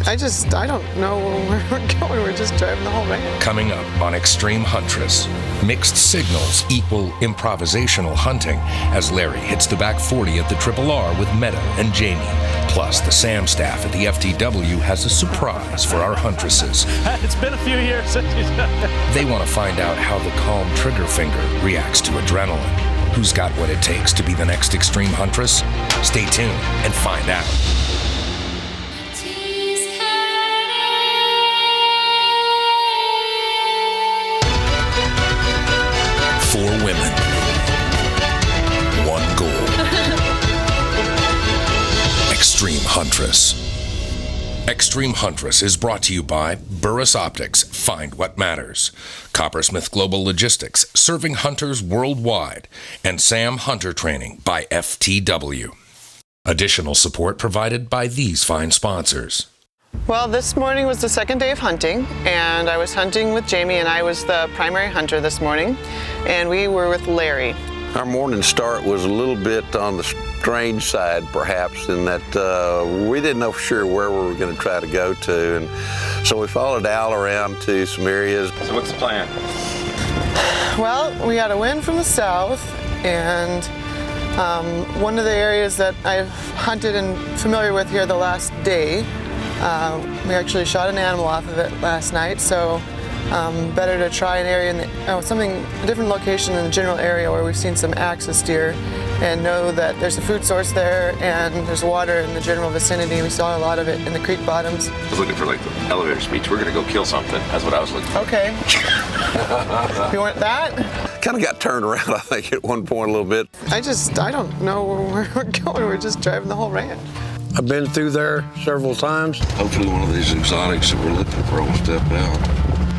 I don't know where we're going. We're just driving the whole ranch. Coming up on Extreme Huntress, mixed signals equal improvisational hunting as Larry hits the back 40 at the RRR with Meadow and Jamie. Plus, the S.A.A.M staff at the FTW has a surprise for our huntresses. It's been a few years since They want to find out how the calm trigger finger reacts to adrenaline. Who's got what it takes to be the next extreme huntress? Stay tuned and find out. Four women, one goal. Extreme Huntress. Extreme Huntress is brought to you by Burris Optics, find what matters. Coppersmith Global Logistics, serving hunters worldwide. And S.A.A.M Hunter Training by FTW. Additional support provided by these fine sponsors. Well, this morning was the second day of hunting, and I was hunting with Jamie, and I was the primary hunter this morning, and we were with Larry. Our morning start was a little bit on the strange side, perhaps, in that we didn't know for sure where we were going to try to go to, and so we followed Al around to some areas. So what's the plan? Well, we had a wind from the south, and one of the areas that I've hunted and familiar with here the last day, we actually shot an animal off of it last night, so better to try an area in a different location in the general area where we've seen some axis deer and know that there's a food source there and there's water in the general vicinity. We saw a lot of it in the creek bottoms. I was looking for like the elevator speech. We're gonna go kill something. That's what I was looking for. Okay. You want that? Kind of got turned around, I think, at one point a little bit. I don't know where we're going. We're just driving the whole ranch. I've been through there several times. Hopefully one of these exotics that we're looking for will step out.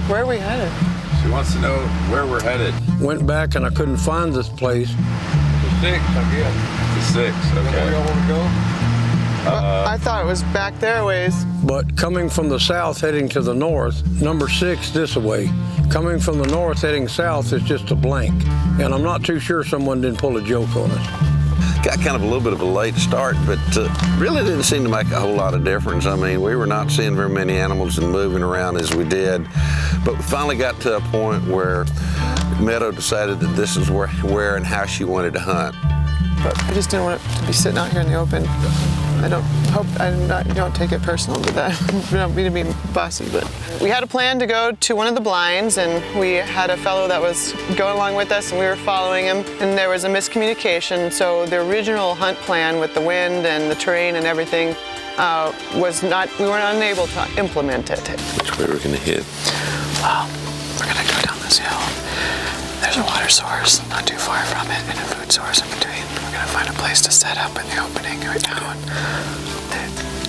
Where are we headed? She wants to know where we're headed. Went back and I couldn't find this place. The 6, I guess. The 6, okay. Where y'all want to go? I thought it was back there ways. But coming from the south heading to the north, number 6 this way. Coming from the north heading south is just a blank. And I'm not too sure someone didn't pull a joke on us. Got kind of a little bit of a late start, but really didn't seem to make a whole lot of difference. I mean, we were not seeing very many animals and moving around as we did, but we finally got to a point where Meadow decided that this is where and how she wanted to hunt. But I just didn't want it to be sitting out here in the open. I don't take it personal to that. I don't mean to be bossy, but we had a plan to go to one of the blinds, and we had a fellow that was going along with us, and we were following him, and there was a miscommunication. So the original hunt plan with the wind and the terrain and everything we weren't unable to implement it. Which way we're gonna hit? Well, we're gonna go down this hill. There's a water source not too far from it, and a food source in between. We're gonna find a place to set up in the opening right now.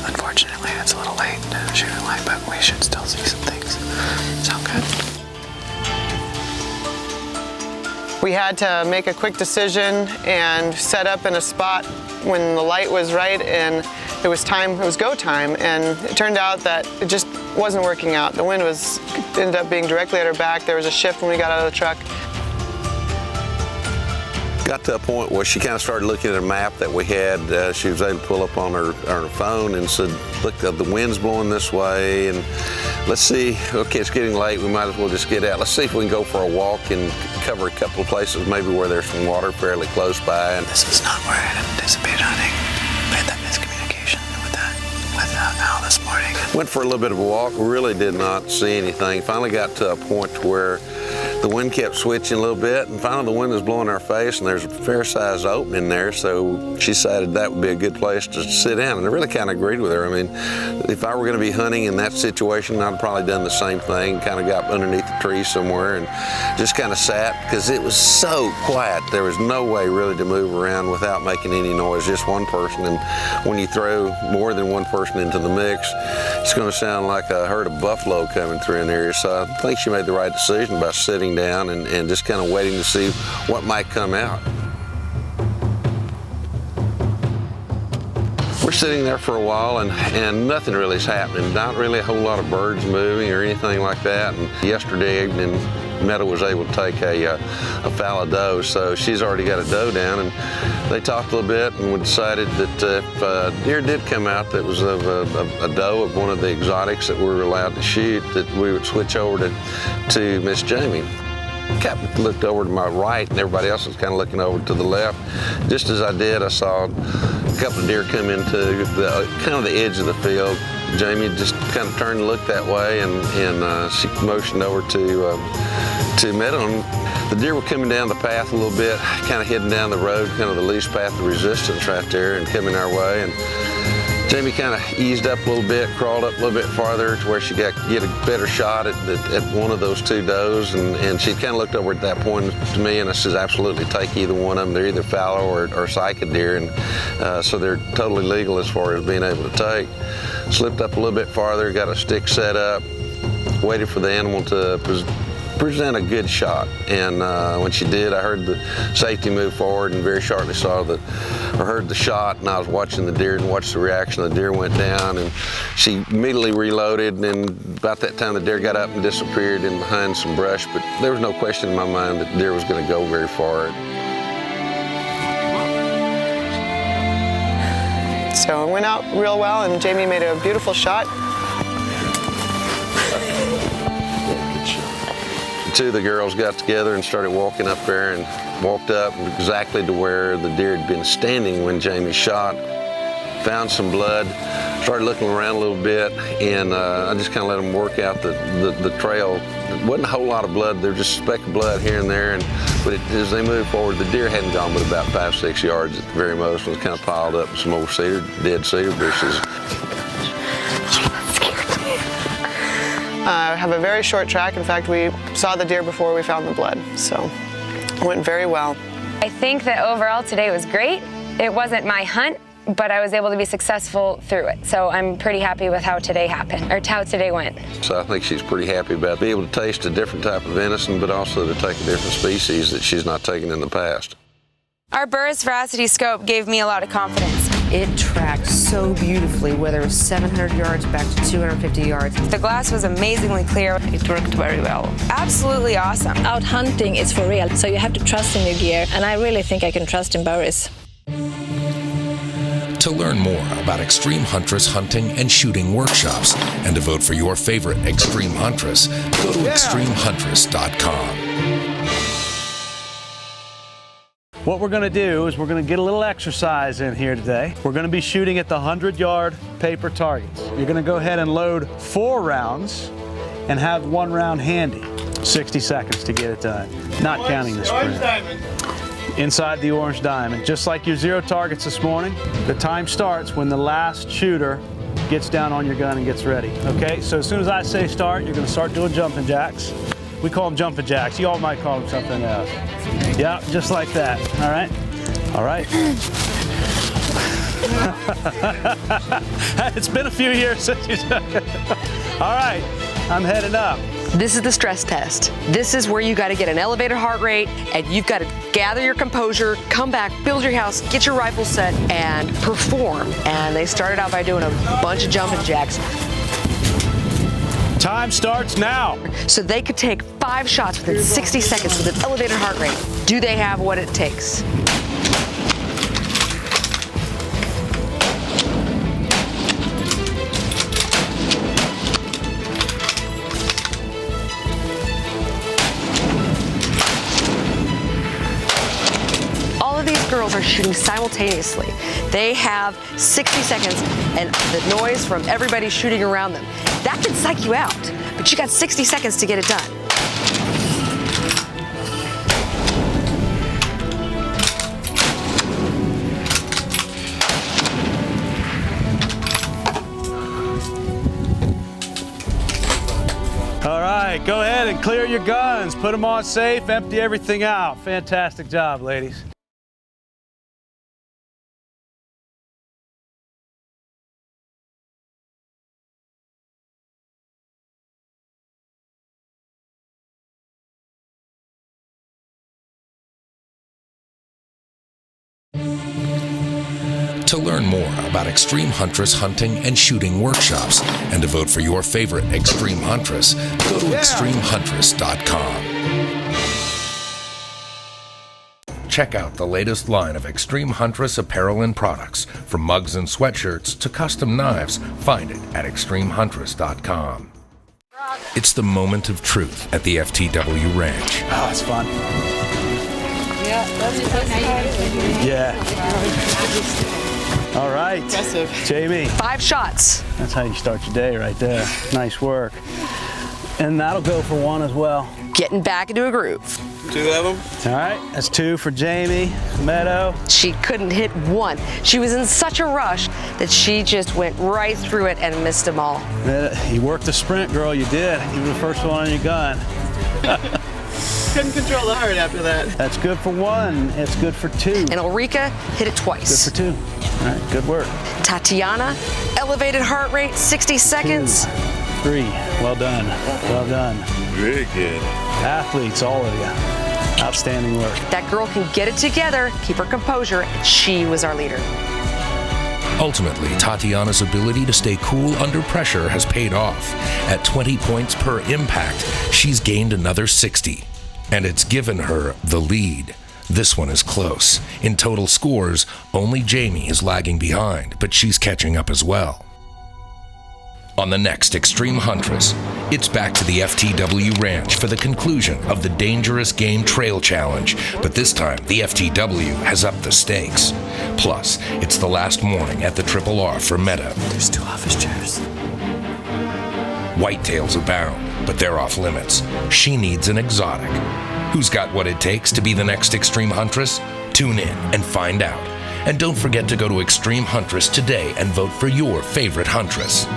Unfortunately, it's a little late to shoot a light, but we should still see some things. Sound good? We had to make a quick decision and set up in a spot when the light was right and it was go time, and it turned out that it just wasn't working out. The wind ended up being directly at our back. There was a shift when we got out of the truck. Got to a point where she kind of started looking at a map that we had. She was able to pull up on her phone and said, look, the wind's blowing this way, and let's see, okay, it's getting late, we might as well just get out. Let's see if we can go for a walk and cover a couple of places, maybe where there's some water fairly close by. And this is not where I had anticipated hunting. I had that miscommunication with Al this morning. Went for a little bit of a walk, really did not see anything. Finally got to a point where the wind kept switching a little bit, and finally the wind was blowing our face, and there's a fair-sized opening there, so she decided that would be a good place to sit down, and I really kind of agreed with her. I mean, if I were going to be hunting in that situation, I'd probably done the same thing, kind of got underneath the tree somewhere and just kind of sat, because it was so quiet. There was no way really to move around without making any noise, just one person, and when you throw more than one person into the mix, it's going to sound like a herd of buffalo coming through an area, so I think she made the right decision by sitting down and just kind of waiting to see what might come out. We're sitting there for a while and nothing really is happening. Not really a whole lot of birds moving or anything like that. And yesterday evening, Meadow was able to take a fallow doe, so she's already got a doe down, and they talked a little bit, and we decided that if a deer did come out that was of a doe of one of the exotics that we were allowed to shoot, that we would switch over to Miss Jamie. Captain looked over to my right, and everybody else was kind of looking over to the left. Just as I did, I saw a couple of deer come into kind of the edge of the field. Jamie just kind of turned and looked that way, and she motioned over to Meadow. And the deer were coming down the path a little bit, kind of heading down the road, kind of the least path of resistance right there, and coming our way. And Jamie kind of eased up a little bit, crawled up a little bit farther to where she get a better shot at one of those two does, and she kind of looked over at that point to me, and I says, absolutely take either one of them. They're either fallow or cyca deer, and so they're totally legal as far as being able to take. Slipped up a little bit farther, got a stick set up, waited for the animal to present a good shot, and when she did, I heard the safety move forward and very shortly heard the shot, and I was watching the deer and watched the reaction. The deer went down, and she immediately reloaded, and about that time the deer got up and disappeared in behind some brush, but there was no question in my mind that the deer was going to go very far. So it went out real well, and Jamie made a beautiful shot. Two of the girls got together and started walking up there, and walked up exactly to where the deer had been standing when Jamie shot. Found some blood, started looking around a little bit, and I just kind of let them work out the trail. There wasn't a whole lot of blood, there was just a speck of blood here and there, but as they moved forward, the deer hadn't gone but about 5-6 yards at the very most. It was kind of piled up with some old dead cedar bushes. Have a very short track. In fact, we saw the deer before we found the blood, so it went very well. I think that overall today was great. It wasn't my hunt, but I was able to be successful through it. So I'm pretty happy with how today happened, or how today went. So I think she's pretty happy about being able to taste a different type of venison, but also to take a different species that she's not taken in the past. Our Burris Veracity scope gave me a lot of confidence. It tracked so beautifully, whether it was 700 yards back to 250 yards. The glass was amazingly clear. It worked very well. Absolutely awesome. Out hunting is for real, so you have to trust in your gear, and I really think I can trust in Burris. To learn more about Extreme Huntress hunting and shooting workshops and to vote for your favorite Extreme Huntress, go to extremehuntress.com. What we're going to do is we're going to get a little exercise in here today. We're going to be shooting at the 100-yard paper targets. You're going to go ahead and load 4 rounds and have 1 round handy. 60 seconds to get it done, not counting the sprint. Inside the orange diamond, just like your 0 targets this morning, the time starts when the last shooter gets down on your gun and gets ready. Okay, so as soon as I say start, you're going to start doing jumping jacks. We call them jumping jacks. You all might call them something else. Yeah, just like that. All right? All right. It's been a few years since you took it. All right, I'm heading up. This is the stress test. This is where you got to get an elevated heart rate, and you've got to gather your composure, come back, build your house, get your rifle set, and perform. And they started out by doing a bunch of jumping jacks. Time starts now. So they could take 5 shots within 60 seconds with an elevated heart rate. Do they have what it takes? All of these girls are shooting simultaneously. They have 60 seconds and the noise from everybody shooting around them. That can psych you out, but you got 60 seconds to get it done. All right, go ahead and clear your guns. Put them on safe, empty everything out. Fantastic job, ladies. To learn more about Extreme Huntress hunting and shooting workshops and to vote for your favorite Extreme Huntress, go to extremehuntress.com. Check out the latest line of Extreme Huntress apparel and products, from mugs and sweatshirts to custom knives. Find it at extremehuntress.com. It's the moment of truth at the FTW Ranch. Oh, it's fun. Yeah. All right. Impressive. Jamie. 5 shots. That's how you start your day right there. Nice work. And that'll go for 1 as well. Getting back into a groove. 2 of them. All right, that's 2 for Jamie. Meadow. She couldn't hit 1. She was in such a rush that she just went right through it and missed them all. You worked the sprint, girl. You did. You were the first one on your gun. Couldn't control the heart after that. That's good for 1. It's good for 2. And Ulrika hit it twice. Good for 2. All right, good work. Tatiana, elevated heart rate, 60 seconds. 3. Well done. Well done. Very good. Athletes, all of you. Outstanding work. That girl can get it together, keep her composure, and she was our leader. Ultimately, Tatiana's ability to stay cool under pressure has paid off. At 20 points per impact, she's gained another 60. And it's given her the lead. This one is close. In total scores, only Jamie is lagging behind, but she's catching up as well. On the next Extreme Huntress, it's back to the FTW Ranch for the conclusion of the Dangerous Game Trail Challenge, but this time the FTW has upped the stakes. Plus, it's the last morning at the RRR for Meadow. There's 2 office chairs. Whitetails abound, but they're off limits. She needs an exotic. Who's got what it takes to be the next Extreme Huntress? Tune in and find out. And don't forget to go to Extreme Huntress today and vote for your favorite Huntress.